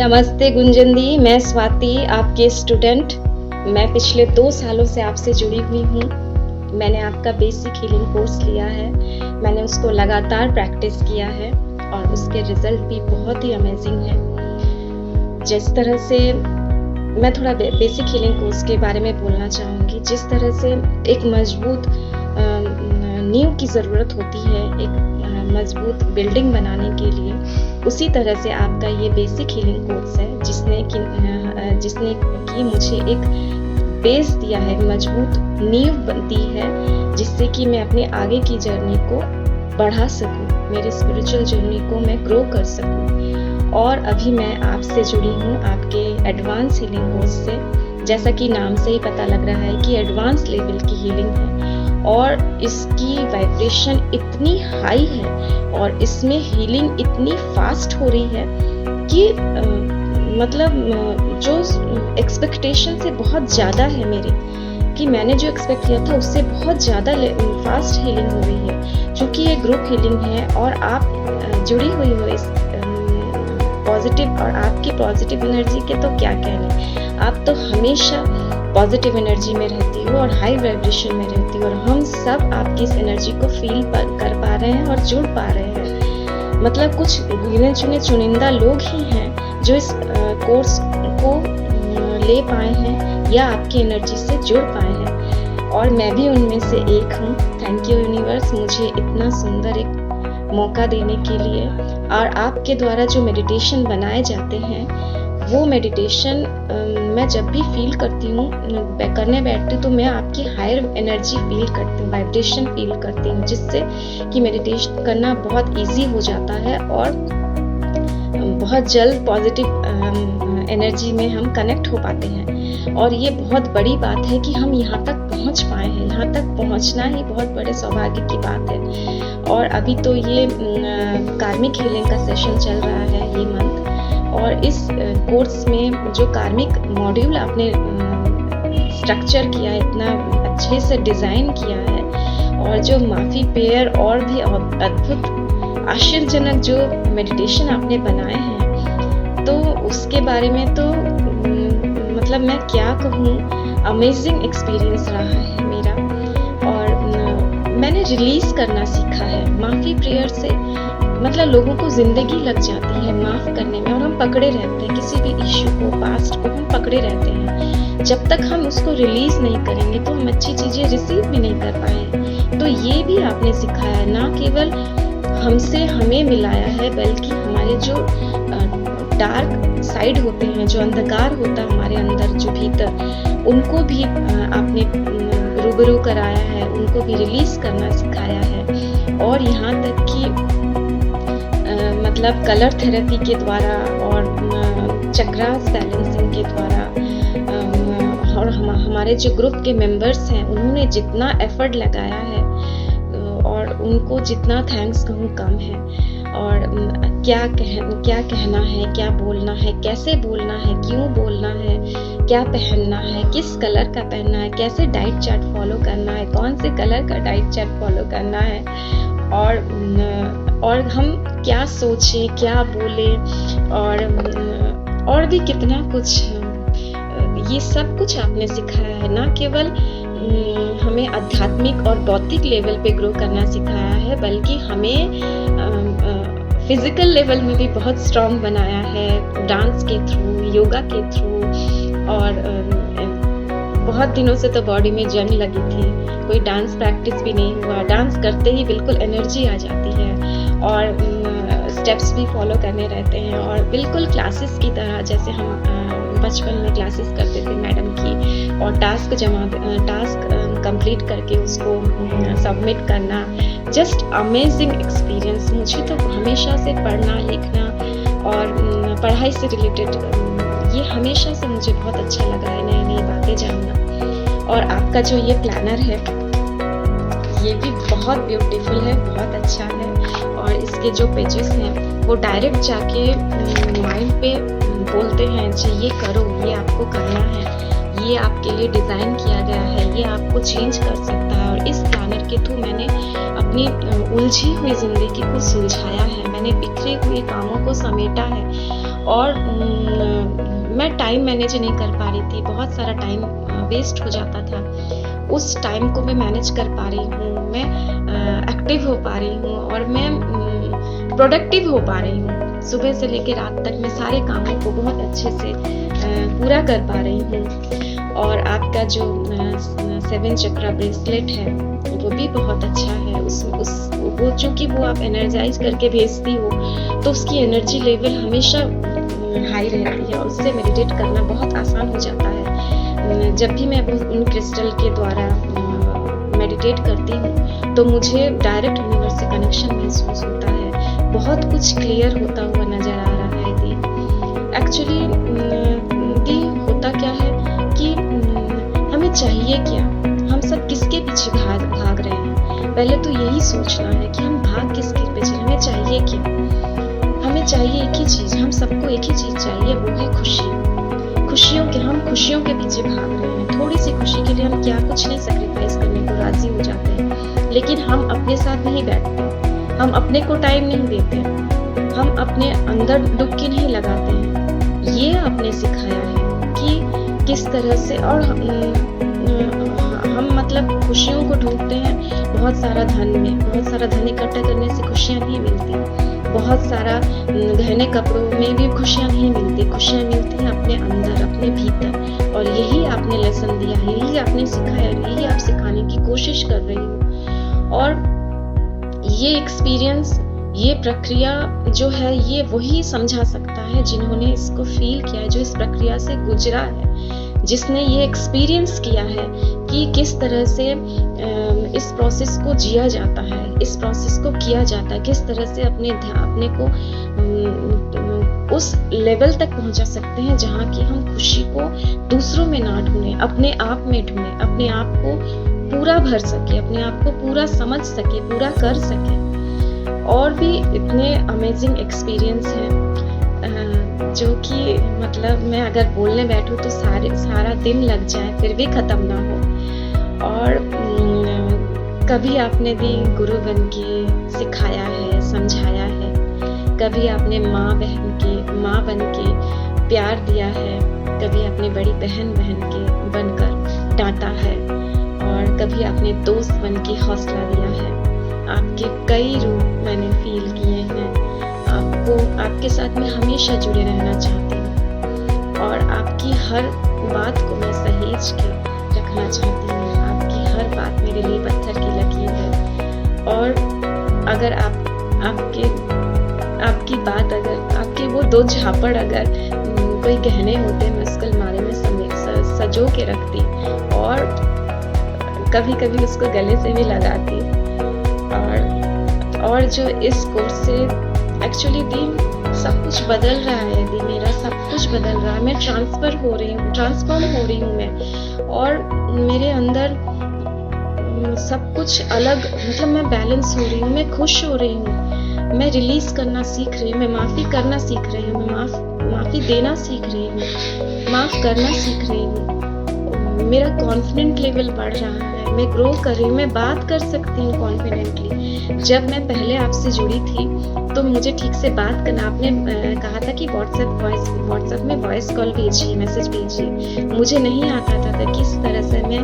नमस्ते गुंजन दी, मैं स्वाति आपके स्टूडेंट। मैं पिछले 2 सालों से आपसे जुड़ी हुई हूँ। मैंने आपका बेसिक हीलिंग कोर्स लिया है। मैंने उसको लगातार प्रैक्टिस किया है और उसके रिजल्ट भी बहुत ही अमेजिंग है। जिस तरह से मैं थोड़ा बेसिक हीलिंग कोर्स के बारे में बोलना चाहूँगी। जिस तरह से एक मजबूत नींव की ज़रूरत होती है एक मजबूत बिल्डिंग बनाने के लिए, उसी तरह से आपका ये बेसिक हीलिंग कोर्स है जिसने कि मुझे एक बेस दिया है, मजबूत नींव दी है, जिससे कि मैं अपने आगे की जर्नी को बढ़ा सकूं, मेरी स्पिरिचुअल जर्नी को मैं ग्रो कर सकूं। और अभी मैं आपसे जुड़ी हूँ आपके एडवांस हीलिंग कोर्स से। जैसा कि नाम से ही पता लग रहा है कि एडवांस लेवल की हीलिंग है और इसकी वाइब्रेशन इतनी हाई है और इसमें हीलिंग इतनी फास्ट हो रही है कि जो एक्सपेक्टेशन से बहुत ज़्यादा है मेरी, कि मैंने जो एक्सपेक्ट किया था उससे बहुत ज़्यादा फास्ट हीलिंग हो रही है। क्योंकि ये ग्रुप हीलिंग है और आप जुड़ी हुई हो इस पॉजिटिव, और आपकी पॉजिटिव एनर्जी के तो क्या कहने, आप तो हमेशा पॉजिटिव एनर्जी में रहती हो और हाई वाइब्रेशन में रहती हो, और हम सब आपकी इस एनर्जी को फील कर पा रहे हैं और जुड़ पा रहे हैं। मतलब कुछ गिने चुने चुनिंदा लोग ही हैं जो इस कोर्स को ले पाए हैं या आपकी एनर्जी से जुड़ पाए हैं, और मैं भी उनमें से एक हूँ। थैंक यू यूनिवर्स, मुझे इतना सुंदर एक मौका देने के लिए। और आपके द्वारा जो मेडिटेशन बनाए जाते हैं वो मेडिटेशन मैं जब भी फील करती हूँ, करने बैठती हूँ, तो मैं आपकी हायर एनर्जी फील करती हूँ, वाइब्रेशन फील करती हूँ, जिससे कि मेडिटेशन करना बहुत इजी हो जाता है और बहुत जल्द पॉजिटिव एनर्जी में हम कनेक्ट हो पाते हैं। और ये बहुत बड़ी बात है कि हम यहाँ तक पहुँच पाए हैं। यहाँ तक पहुँचना ही बहुत बड़े सौभाग्य की बात है। और अभी तो ये कार्मिक हीलिंग का सेशन चल रहा है ये मंथ, और इस कोर्स में जो कार्मिक मॉड्यूल आपने स्ट्रक्चर किया है, इतना अच्छे से डिज़ाइन किया है, और जो माफ़ी पेयर और भी अद्भुत आश्चर्यजनक जो मेडिटेशन आपने बनाए हैं, तो उसके बारे में तो मतलब मैं क्या कहूँ, अमेजिंग एक्सपीरियंस रहा है मेरा। और मैंने रिलीज़ करना सीखा है माफ़ी प्रेयर से। मतलब लोगों को ज़िंदगी लग जाती है माफ़ करने में, और हम पकड़े रहते हैं किसी भी इश्यू को, पास्ट को हम पकड़े रहते हैं। जब तक हम उसको रिलीज़ नहीं करेंगे तो हम अच्छी चीज़ें रिसीव भी नहीं कर पाएंगे। तो ये भी आपने सिखाया है, ना केवल हमसे हमें मिलाया है, बल्कि हमारे जो डार्क साइड होते हैं, जो अंधकार होता है हमारे अंदर, जो भीतर, उनको भी आपने रूबरू कराया है, उनको भी रिलीज़ करना सिखाया है। और यहाँ तक कि मतलब कलर थेरेपी के द्वारा और चक्रास बैलेंसिंग के द्वारा, और हमारे जो ग्रुप के मेंबर्स हैं उन्होंने जितना एफर्ट लगाया है, और उनको जितना थैंक्स कहूँ कम है। और क्या कहना है, क्या बोलना है, कैसे बोलना है, क्यों बोलना है, क्या पहनना है, किस कलर का पहनना है, कैसे डाइट चार्ट फॉलो करना है, कौन से कलर का डाइट चार्ट फॉलो करना है, और हम क्या सोचें, क्या बोलें, और भी कितना कुछ, ये सब कुछ आपने सिखाया है। ना केवल हमें आध्यात्मिक और बौद्धिक लेवल पे ग्रो करना सिखाया है, बल्कि हमें फिजिकल लेवल में भी बहुत स्ट्रॉन्ग बनाया है, डांस के थ्रू, योगा के थ्रू। और बहुत दिनों से तो बॉडी में जंग लगी थी, कोई डांस प्रैक्टिस भी नहीं हुआ। डांस करते ही बिल्कुल एनर्जी आ जाती है, और स्टेप्स भी फॉलो करने रहते हैं, और बिल्कुल क्लासेस की तरह, जैसे हम बचपन में क्लासेस करते थे मैडम की, और टास्क कंप्लीट करके उसको सबमिट करना। Just amazing experience. मुझे तो हमेशा से पढ़ना, लिखना और पढ़ाई से रिलेटेड ये हमेशा से मुझे बहुत अच्छा लगा है, नई नई बातें जानना। और आपका जो ये प्लानर है ये भी बहुत ब्यूटीफुल है, बहुत अच्छा है। और इसके जो पेजेस हैं वो डायरेक्ट जाके माइंड पे बोलते हैं जी ये करो, ये आपको करना है, ये आपके लिए डिज़ाइन किया गया है, ये आपको चेंज कर सकता है। और इस प्लानर के थ्रू मैंने अपनी उलझी हुई ज़िंदगी को सुलझाया है, मैंने बिखरे हुए कामों को समेटा है, और मैं टाइम मैनेज नहीं कर पा रही थी, बहुत सारा टाइम वेस्ट हो जाता था। उस टाइम को मैं मैनेज कर पा रही हूँ, मैं एक्टिव हो पा रही हूँ और मैं प्रोडक्टिव हो पा रही हूँ। सुबह से लेकर रात तक मैं सारे कामों को बहुत अच्छे से पूरा कर पा रही हूँ। और आपका जो 7 चक्रा ब्रेसलेट है वो भी बहुत अच्छा है। वो चूँकि वो आप एनर्जाइज करके भेजती हो तो उसकी एनर्जी लेवल हमेशा हाई रहती है और उससे मेडिटेट करना बहुत आसान हो जाता है। जब भी मैं उन क्रिस्टल के द्वारा मेडिटेट करती हूँ तो मुझे डायरेक्ट यूनिवर्स से कनेक्शन महसूस होता है, बहुत कुछ क्लियर होता हुआ नज़र आ रहा है दी। एक्चुअली दी होता क्या है कि हमें चाहिए क्या, हम सब किसके पीछे भाग रहे हैं। पहले तो यही सोचना है कि हम भाग किसके पीछे, हमें चाहिए क्या। हमें चाहिए एक ही चीज़, हम सबको एक ही चीज़ चाहिए, वो है खुशी। हम खुशियों के पीछे भाग रहे हैं। थोड़ी सी खुशी के लिए हम क्या कुछ नहीं सैक्रिफाइस करने को राजी हो जाते हैं, लेकिन हम अपने साथ नहीं बैठते, हम अपने को टाइम नहीं देते, हम अपने अंदर डुबकी नहीं लगाते हैं। ये आपने सिखाया है कि किस तरह से, और हम मतलब खुशियों को ढूंढते हैं बहुत सारा धन इकट्ठा करने से खुशियाँ नहीं मिलती, बहुत सारा गहने कपड़ों में भी खुशियाँ नहीं मिलती। खुशियाँ मिलती हैं अपने अंदर, अपने भीतर। और यही आपने लेसन दिया है, यही आपने सिखाया, यही आप सिखाने की कोशिश कर रही हो। और ये एक्सपीरियंस, ये प्रक्रिया जो है, ये वही समझा सकता है जिन्होंने इसको फील किया है, जो इस प्रक्रिया से गुजरा है, जिसने ये एक्सपीरियंस किया है कि किस तरह से इस प्रोसेस को जिया जाता है, इस प्रोसेस को किया जाता है, किस तरह से अपने को उस लेवल तक पहुंचा सकते हैं जहाँ की हम खुशी को दूसरों में ना ढूंढें, अपने आप में ढूंढें, अपने आप को पूरा भर सके, अपने आप को पूरा समझ सके, पूरा कर सके। और भी इतने अमेजिंग एक्सपीरियंस हैं जो कि मतलब मैं अगर बोलने बैठूं तो सारा दिन लग जाए फिर भी ख़त्म ना हो। और कभी आपने भी गुरु बन के सिखाया है, समझाया है, कभी आपने माँ बन के प्यार दिया है, कभी आपने बड़ी बहन के बनकर डांटा है, और कभी आपने दोस्त बन के हौसला दिया है। आपके कई रूप मैंने फील किए हैं। आपके साथ मैं हमेशा जुड़े रहना चाहती हूँ और आपकी हर बात को मैं सहेज के रखना चाहती हूँ। आपकी हर बात मेरे लिए पत्थर की लकीर है। और अगर आपकी बात, अगर आपके वो 2 झापड़ अगर कोई गहने होते, मैं उसको अलमारी में सजो के रखती और कभी उसको गले से भी लगाती। और जो इस कोर्स से एक्चुअली दी सब कुछ बदल रहा है, दी मेरा सब कुछ बदल रहा है। मैं ट्रांसफॉर्म हो रही हूँ मैं, और मेरे अंदर सब कुछ अलग, मतलब मैं बैलेंस हो रही हूँ, मैं खुश हो रही हूँ, मैं रिलीज करना सीख रही हूँ, मैं माफ़ी करना सीख रही हूँ, मैं माफ़ी देना सीख रही हूँ, माफ़ करना सीख रही हूँ। मेरा कॉन्फिडेंट लेवल बढ़ रहा है, मैं ग्रो कर रही हूँ, मैं बात कर सकती हूँ कॉन्फिडेंटली। जब मैं पहले आपसे जुड़ी थी तो मुझे ठीक से बात करना, आपने कहा था कि व्हाट्सएप में वॉइस कॉल भेजिए, मैसेज भेजिए। मुझे नहीं आता था किस तरह से मैं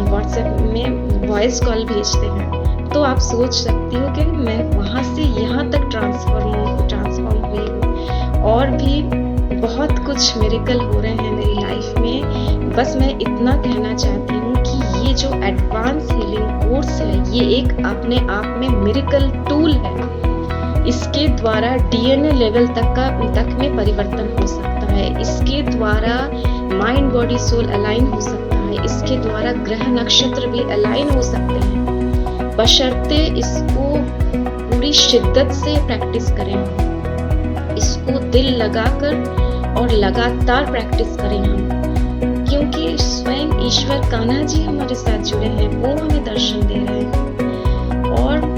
व्हाट्सएप में वॉइस कॉल भेजते हैं। तो आप सोच सकती हो कि मैं वहाँ से यहाँ तक ट्रांसफॉर्म हुई हूँ। और भी बहुत कुछ मिरेकल हो रहे हैं मेरी लाइफ में। बस मैं इतना कहना चाहती हूँ कि ये जो एडवांस हीलिंग कोर्स है, ये एक अपने आप में मिरेकल टूल है। इसके द्वारा डीएनए लेवल तक में परिवर्तन हो सकता है। इसके द्वारा माइंड बॉडी सोल अलाइन हो सकता है। इसके द्वारा ग्रह नक्षत्र भी अलाइन हो सकते हैं, बशर्ते इसको पूरी शिद्दत से प्रैक्टिस करें। इसको दिल लगाकर और लगातार प्रैक्टिस करें हम, क्योंकि स्वयं ईश्वर कान्हा जी हमारे साथ जुड़े हैं, वो हमें दर्शन दे रहे हैं। और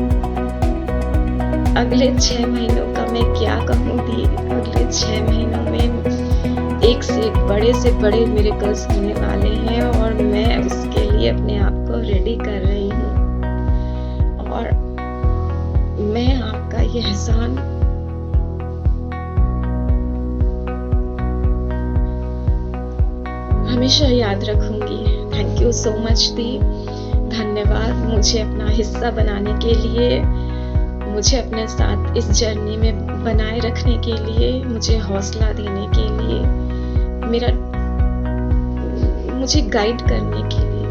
अगले 6 महीनों का मैं क्या कहूँ दी, अगले 6 महीनों में एक से बड़े मिरेकल्स होने वाले हैं, और मैं उसके लिए अपने आप को रेडी कर रही हूँ। और मैं आपका ये एहसान हमेशा याद रखूंगी। थैंक यू सो मच दी। धन्यवाद मुझे अपना हिस्सा बनाने के लिए, मुझे अपने साथ इस जर्नी में बनाए रखने के लिए, मुझे हौसला देने के लिए, मुझे गाइड करने के लिए।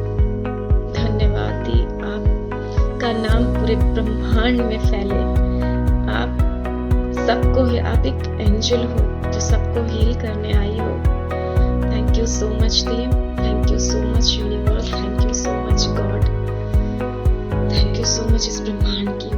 धन्यवाद दी। आपका नाम पूरे ब्रह्मांड में फैले। आप सबको, आप एक एंजल हो जो सबको हील करने आई हो। Thank you so much the. Thank you so much universe. Thank you so much God. Thank you so much इस ब्रह्मांड की